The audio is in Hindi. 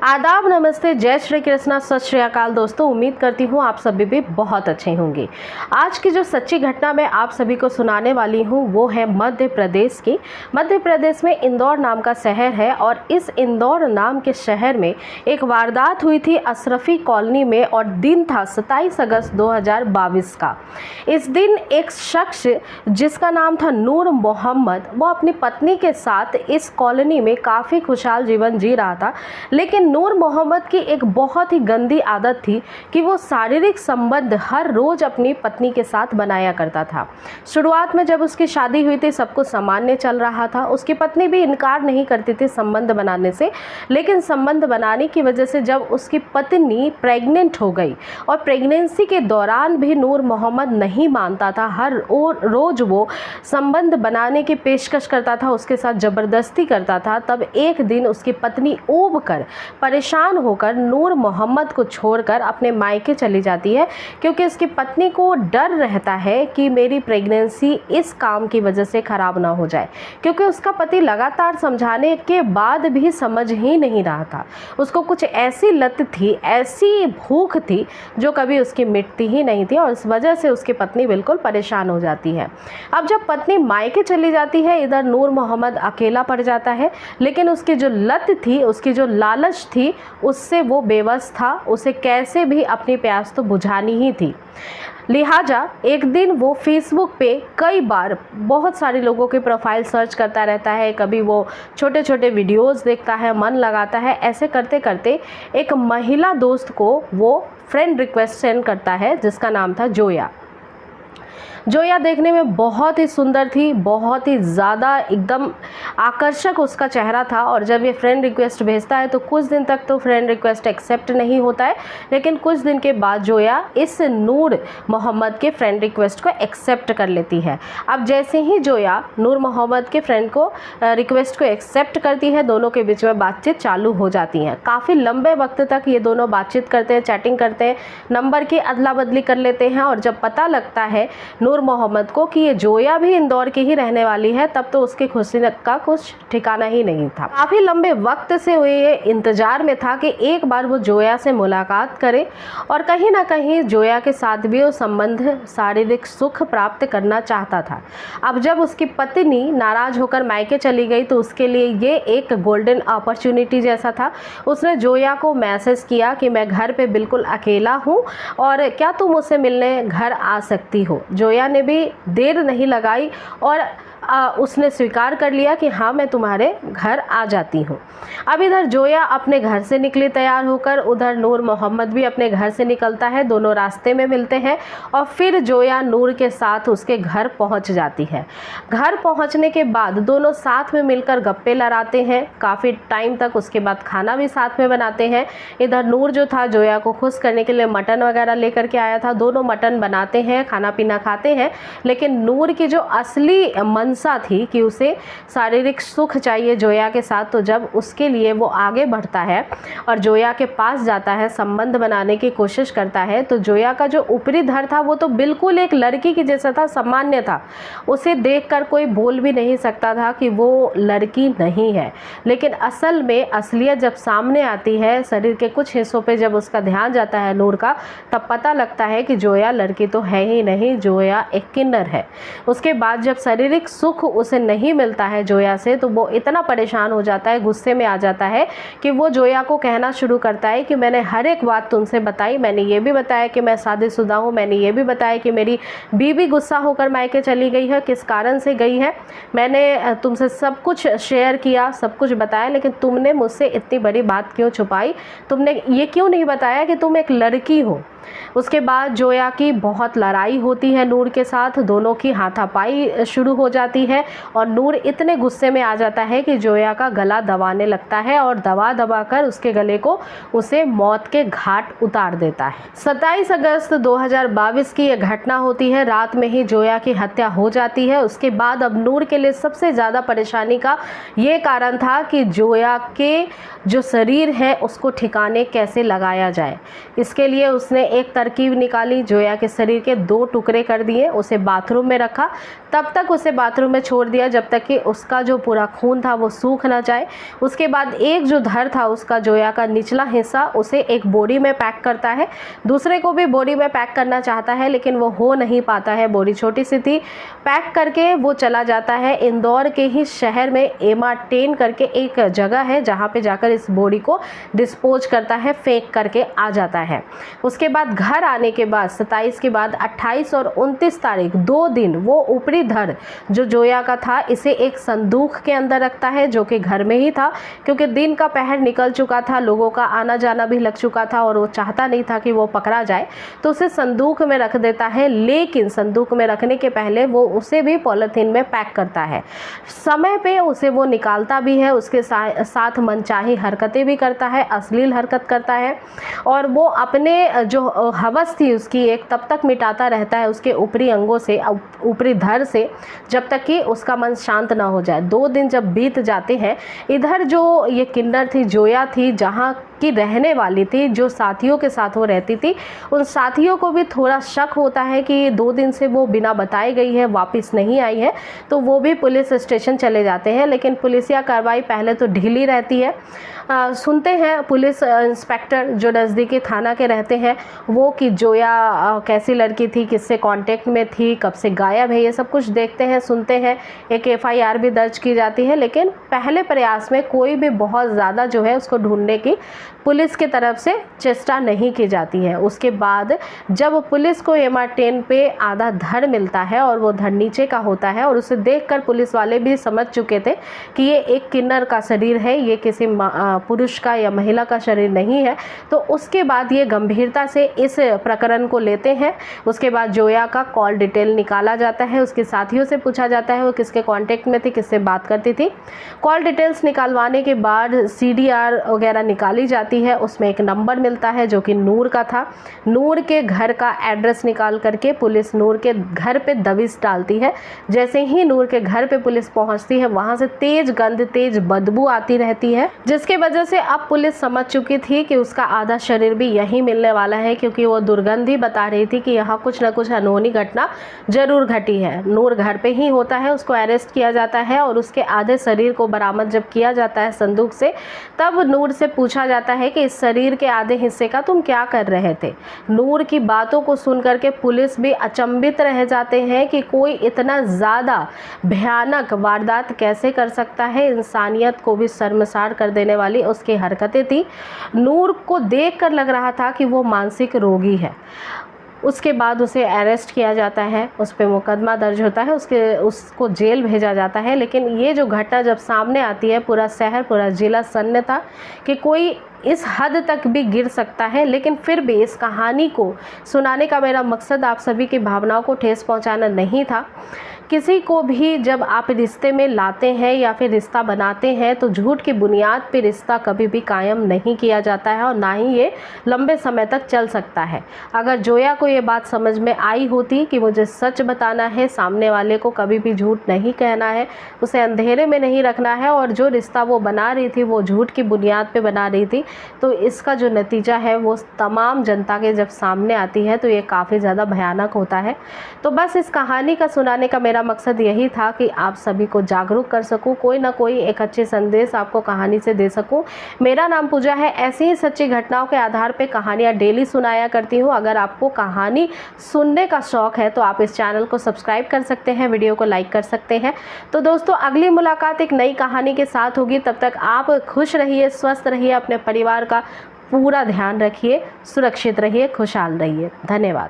आदाब, नमस्ते, जय श्री कृष्णा, सत श्री अकाल दोस्तों। उम्मीद करती हूँ आप सभी भी बहुत अच्छे होंगे। आज की जो सच्ची घटना मैं आप सभी को सुनाने वाली हूँ वो है मध्य प्रदेश की। मध्य प्रदेश में इंदौर नाम का शहर है और इस इंदौर नाम के शहर में एक वारदात हुई थी अशरफी कॉलोनी में और दिन था 27 अगस्त 2022 का। इस दिन एक शख्स जिसका नाम था नूर मोहम्मद, वो अपनी पत्नी के साथ इस कॉलोनी में काफ़ी खुशहाल जीवन जी रहा था। लेकिन नूर मोहम्मद की एक बहुत ही गंदी आदत थी कि वो शारीरिक संबंध हर रोज़ अपनी पत्नी के साथ बनाया करता था। शुरुआत में जब उसकी शादी हुई थी सब कुछ सामान्य चल रहा था। उसकी पत्नी भी इनकार नहीं करती थी संबंध बनाने से, लेकिन संबंध बनाने की वजह से जब उसकी पत्नी प्रेग्नेंट हो गई और प्रेगनेंसी के दौरान भी नूर मोहम्मद नहीं मानता था। हर रोज़ वो संबंध बनाने की पेशकश करता था, उसके साथ ज़बरदस्ती करता था। तब एक दिन उसकी पत्नी ऊब कर, परेशान होकर नूर मोहम्मद को छोड़कर अपने मायके चली जाती है, क्योंकि उसकी पत्नी को डर रहता है कि मेरी प्रेगनेंसी इस काम की वजह से ख़राब ना हो जाए, क्योंकि उसका पति लगातार समझाने के बाद भी समझ ही नहीं रहा था। उसको कुछ ऐसी लत थी, ऐसी भूख थी जो कभी उसकी मिटती ही नहीं थी और इस वजह से उसकी पत्नी बिल्कुल परेशान हो जाती है। अब जब पत्नी मायके चली जाती है, इधर नूर मोहम्मद अकेला पड़ जाता है, लेकिन उसकी जो लत थी, उसकी जो लालच थी, उससे वो बेबस था। उसे कैसे भी अपनी प्यास तो बुझानी ही थी। लिहाजा एक दिन वो फेसबुक पे कई बार बहुत सारे लोगों के प्रोफाइल सर्च करता रहता है। कभी वो छोटे छोटे वीडियोस देखता है, मन लगाता है। ऐसे करते करते एक महिला दोस्त को वो फ्रेंड रिक्वेस्ट सेंड करता है जिसका नाम था जोया। जोया देखने में बहुत ही सुंदर थी, बहुत ही ज़्यादा एकदम आकर्षक उसका चेहरा था। और जब ये फ्रेंड रिक्वेस्ट भेजता है तो कुछ दिन तक तो फ्रेंड रिक्वेस्ट एक्सेप्ट नहीं होता है, लेकिन कुछ दिन के बाद जोया इस नूर मोहम्मद के फ्रेंड रिक्वेस्ट को एक्सेप्ट कर लेती है। अब जैसे ही जोया नूर मोहम्मद के फ्रेंड को रिक्वेस्ट को एक्सेप्ट करती है, दोनों के बीच में बातचीत चालू हो जाती है। काफ़ी लंबे वक्त तक ये दोनों बातचीत करते हैं, चैटिंग करते हैं, नंबर की अदला बदली कर लेते हैं। और जब पता लगता है नूर मोहम्मद को कि ये जोया भी इंदौर की ही रहने वाली है, तब तो उसकी खुशी का कुछ ठिकाना ही नहीं था। काफ़ी लंबे वक्त से वो ये इंतजार में था कि एक बार वो जोया से मुलाकात करे और कहीं ना कहीं जोया के साथ भी वो संबंध, शारीरिक सुख प्राप्त करना चाहता था। अब जब उसकी पत्नी नाराज होकर मायके चली गई तो उसके लिए ये एक गोल्डन अपॉर्चुनिटी जैसा था। उसने जोया को मैसेज किया कि मैं घर पे बिल्कुल अकेला हूँ और क्या तुम मुझसे मिलने घर आ सकती हो। जोया ने भी देर नहीं लगाई और उसने स्वीकार कर लिया कि हाँ, मैं तुम्हारे घर आ जाती हूँ। अब इधर जोया अपने घर से निकली तैयार होकर, उधर नूर मोहम्मद भी अपने घर से निकलता है। दोनों रास्ते में मिलते हैं और फिर जोया नूर के साथ उसके घर पहुँच जाती है। घर पहुँचने के बाद दोनों साथ में मिलकर गप्पे लड़ाते हैं काफ़ी टाइम तक। उसके बाद खाना भी साथ में बनाते हैं। इधर नूर जो था जोया को खुश करने के लिए मटन वगैरह लेकर के आया था। दोनों मटन बनाते हैं, खाना पीना खाते हैं। लेकिन नूर की जो असली मनसा थी कि उसे शारीरिक सुख चाहिए जोया के साथ, तो जब उसके लिए वो आगे बढ़ता है और जोया के पास जाता है, संबंध बनाने की कोशिश करता है, तो जोया का जो ऊपरी धर था वो तो बिल्कुल एक लड़की की जैसा था, सामान्य था। उसे देखकर कोई बोल भी नहीं सकता था कि वो लड़की नहीं है। लेकिन असल में असलियत जब सामने आती है, शरीर के कुछ हिस्सों पे जब उसका ध्यान जाता है नूर का, तब पता लगता है कि जोया लड़की तो है ही नहीं, जोया एक किन्नर है। उसके बाद जब शारीरिक सुख उसे नहीं मिलता है जोया से, तो वो इतना परेशान हो जाता है, गुस्से में आ जाता है कि वो जोया को कहना शुरू करता है कि मैंने हर एक बात तुमसे बताई। मैंने ये भी बताया कि मैं शादीशुदा हूँ, मैंने ये भी बताया कि मेरी बीवी गुस्सा होकर मायके चली गई है, किस कारण से गई है। मैंने तुमसे सब कुछ शेयर किया, सब कुछ बताया, लेकिन तुमने मुझसे इतनी बड़ी बात क्यों छुपाई? तुमने ये क्यों नहीं बताया कि तुम एक लड़की हो? उसके बाद जोया की बहुत लड़ाई होती है नूर के साथ। दोनों की हाथापाई शुरू हो जाती है और नूर इतने गुस्से में आ जाता है कि जोया का गला दबाने लगता है और दबा दबा कर उसके गले को उसे मौत के घाट उतार देता है। 27 अगस्त 2022 की यह घटना होती है। रात में ही जोया की हत्या हो जाती है। उसके बाद अब नूर के लिए सबसे ज़्यादा परेशानी का ये कारण था कि जोया के जो शरीर है उसको ठिकाने कैसे लगाया जाए। इसके लिए उसने एक तरकीब निकाली। जोया के शरीर के 2 टुकड़े कर दिए, उसे बाथरूम में रखा। तब तक उसे बाथरूम बाथरूम में छोड़ दिया जब तक कि उसका जो पूरा खून था वो सूख ना जाए। उसके बाद एक जो धड़ था उसका, जोया का निचला हिस्सा, उसे एक बोरी में पैक करता है। दूसरे को भी बोरी में पैक करना चाहता है लेकिन वो हो नहीं पाता है, बोरी छोटी सी थी। पैक करके वो चला जाता है इंदौर के ही शहर में एमा-10 करके एक जगह है, जहाँ पे जाकर इस बोरी को डिस्पोज करता है, फेंक करके आ जाता है। उसके बाद घर आने के बाद 27 के बाद 28 और 29 तारीख 2 दिन वो ऊपरी धड़ जो जोया का था इसे एक संदूक के अंदर रखता है, जो कि घर में ही था, क्योंकि दिन का पहर निकल चुका था, लोगों का आना जाना भी लग चुका था और वो चाहता नहीं था कि वो पकड़ा जाए, तो उसे संदूक में रख देता है। लेकिन संदूक में रखने के पहले वो उसे भी पॉलिथीन में पैक करता है। समय पे उसे वो निकालता भी है, उसके साथ मनचाही हरकतें भी करता है, अश्लील हरकत करता है और वो अपने जो हवस थी उसकी एक तब तक मिटाता रहता है उसके ऊपरी अंगों से, ऊपरी धड़ से, जब तक कि उसका मन शांत ना हो जाए। 2 दिन जब बीत जाते हैं, इधर जो ये किन्नर थी, जोया थी, जहाँ की रहने वाली थी, जो साथियों के साथ वो रहती थी, उन साथियों को भी थोड़ा शक होता है कि 2 दिन से वो बिना बताए गई है, वापस नहीं आई है, तो वो भी पुलिस स्टेशन चले जाते हैं। लेकिन पुलिसिया कार्रवाई पहले तो ढीली रहती है। सुनते हैं पुलिस इंस्पेक्टर जो नज़दीकी थाना के रहते हैं वो, कि जोया कैसी लड़की थी, किससे कांटेक्ट में थी, कब से गायब है, ये सब कुछ देखते हैं, सुनते हैं। एक FIR भी दर्ज की जाती है, लेकिन पहले प्रयास में कोई भी बहुत ज़्यादा जो है उसको ढूंढने की पुलिस की तरफ से चेष्टा नहीं की जाती है। उसके बाद जब पुलिस को एमा-10 पे आधा धड़ मिलता है और वो धड़ नीचे का होता है और उसे देखकर पुलिस वाले भी समझ चुके थे कि ये एक किन्नर का शरीर है, ये किसी पुरुष का या महिला का शरीर नहीं है, तो उसके बाद ये गंभीरता से इस प्रकरण को लेते हैं। उसके बाद जोया का कॉल डिटेल निकाला जाता है, उसके साथियों से पूछा जाता है वो किसके कांटेक्ट में थी, किससे बात करती थी। कॉल डिटेल्स निकालवाने के बाद CDR वगैरह निकाली जाती है, उसमें एक नंबर मिलता है जो कि नूर का था। नूर के घर का एड्रेस निकाल करके पुलिस नूर के घर पे दबिश डालती है। जैसे ही नूर के घर पे पुलिस पहुंचती है, वहां से तेज गंध, तेज बदबू आती रहती है, जिसके वजह से अब पुलिस समझ चुकी थी कि उसका आधा शरीर भी यहीं मिलने वाला है, क्योंकि वो दुर्गंध ही बता रही थी कि यहाँ कुछ ना कुछ अनहोनी घटना जरूर घटी है। नूर घर पे ही होता है, उसको अरेस्ट किया जाता है और उसके आधे शरीर को बरामद जब किया जाता है संदूक से, तब नूर से पूछा जाता है कि इस शरीर के आधे हिस्से का तुम क्या कर रहे थे। नूर की बातों को सुन करके पुलिस भी अचंभित रह जाते हैं कि कोई इतना ज़्यादा भयानक वारदात कैसे कर सकता है। इंसानियत को भी शर्मसार कर देने वाली उसकी हरकतें थी। नूर को देखकर लग रहा था कि वो मानसिक रोगी है। उसके बाद उसे अरेस्ट किया जाता है, उस पर मुकदमा दर्ज होता है, उसको जेल भेजा जाता है। लेकिन ये जो घटना जब सामने आती है, पूरा शहर, पूरा ज़िला सन्न था कि कोई इस हद तक भी गिर सकता है। लेकिन फिर भी इस कहानी को सुनाने का मेरा मकसद आप सभी की भावनाओं को ठेस पहुंचाना नहीं था। किसी को भी जब आप रिश्ते में लाते हैं या फिर रिश्ता बनाते हैं तो झूठ की बुनियाद पर रिश्ता कभी भी कायम नहीं किया जाता है और ना ही ये लंबे समय तक चल सकता है। अगर जोया को ये बात समझ में आई होती कि मुझे सच बताना है, सामने वाले को कभी भी झूठ नहीं कहना है, उसे अंधेरे में नहीं रखना है और जो रिश्ता वो बना रही थी वो झूठ की बुनियाद पे बना रही थी, तो इसका जो नतीजा है वो तमाम जनता के जब सामने आती है तो ये काफ़ी ज़्यादा भयानक होता है। तो बस इस कहानी का सुनाने का मेरा मकसद यही था कि आप सभी को जागरूक कर सकूं, कोई ना कोई एक अच्छे संदेश आपको कहानी से दे सकूं। मेरा नाम पूजा है, ऐसी ही सच्ची घटनाओं के आधार पे कहानियां डेली सुनाया करती हूं। अगर आपको कहानी सुनने का शौक है तो आप इस चैनल को सब्सक्राइब कर सकते हैं, वीडियो को लाइक कर सकते हैं। तो दोस्तों, अगली मुलाकात एक नई कहानी के साथ होगी। तब तक आप खुश रहिए, स्वस्थ रहिए, अपने परिवार का पूरा ध्यान रखिए, सुरक्षित रहिए, खुशहाल रहिए। धन्यवाद।